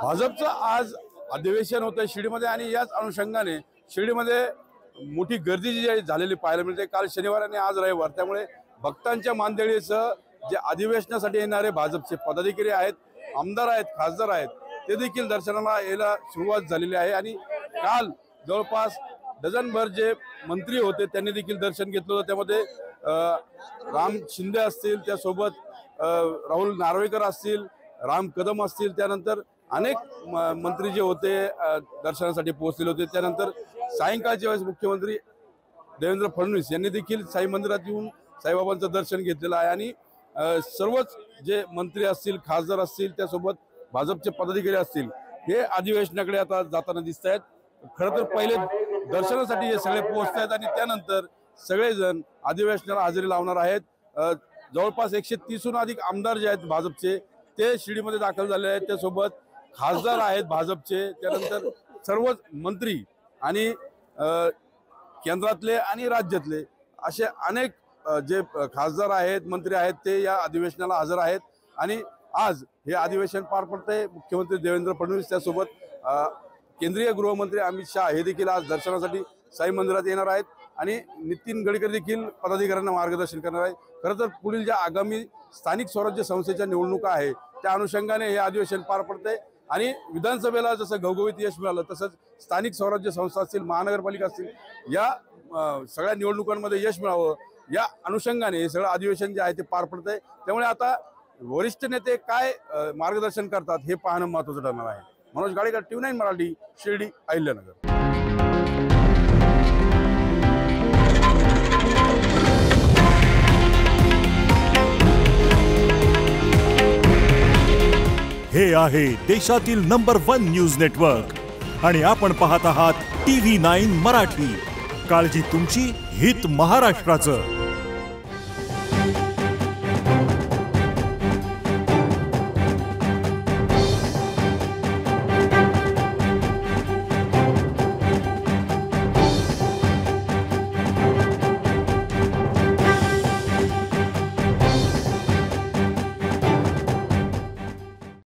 भाजपचं आज अधिवेशन होतं शिर्डीमध्ये आणि याच अनुषंगाने शिर्डीमध्ये मोठी गर्दी जी झालेली पाहायला मिळते। काल शनिवार आणि आज रविवार, त्यामुळे भक्तांच्या मानदेळीसह जे अधिवेशनासाठी येणारे भाजपचे पदाधिकारी आहेत, आमदार आहेत, खासदार आहेत, ते देखील दर्शनाला यायला सुरुवात झालेली आहे। आणि काल जवळपास डझनभर जे मंत्री होते त्यांनी देखील दर्शन घेतलं होतं। त्यामध्ये राम शिंदे असतील, त्यासोबत राहुल नार्वेकर असतील, राम कदम असतील, त्यानंतर अनेक मंत्री जे होते दर्शनासाठी पोहोचलेले होते। त्यानंतर सायंकाळच्या वेळेस मुख्यमंत्री देवेंद्र फडणवीस यांनी देखील साई मंदिरात येऊन साईबाबांचं दर्शन घेतलेलं आहे। आणि सर्वच जे मंत्री असतील, खासदार असतील, त्यासोबत भाजपचे पदाधिकारी असतील, हे अधिवेशनाकडे आता जाताना दिसत आहेत। खरं तर पहिले दर्शनासाठी हे सगळे पोहोचत आहेत आणि त्यानंतर सगळेजण अधिवेशनाला हजेरी लावणार आहेत। जवळपास 130हून अधिक आमदार जे आहेत भाजपचे ते शिर्डीमध्ये दाखल झाले आहेत, त्यासोबत खासदार आहेत भाजपचे, त्यानंतर सर्वच मंत्री आणि केंद्रातले आणि राज्यातले असे अनेक जे खासदार आहेत, मंत्री आहेत, ते या अधिवेशनाला हजर आहेत। आणि आज हे अधिवेशन पार पडते। मुख्यमंत्री देवेंद्र फडणवीस, त्यासोबत केंद्रीय गृहमंत्री अमित शाह हे देखील आज दर्शनासाठी साई मंदिरात येणार आहेत आणि नितीन गडकरी देखील पदाधिकाऱ्यांना मार्गदर्शन करणार आहेत। खरं तर पुढील ज्या आगामी स्थानिक स्वराज्य संस्थेच्या निवडणुका आहे त्या अनुषंगाने हे अधिवेशन पार पडते आणि विधानसभेला जसं घवघवीत यश मिळालं तसंच स्थानिक स्वराज्य संस्था असतील, महानगरपालिका असतील, या सगळ्या निवडणुकांमध्ये यश मिळावं या अनुषंगाने हे सगळं अधिवेशन जे आहे ते पार पडतंय। त्यामुळे आता वरिष्ठ नेते काय मार्गदर्शन करतात हे पाहणं महत्त्वाचं ठरणार आहे। मनोज गाडेकर, TV9 मराठी, शिर्डी, अहिल्यानगर। हे आहे देशातील नंबर 1 न्यूज नेटवर्क आणि आपण पाहत आहात TV9 मराठी। काळजी तुमची, हित महाराष्ट्राचं।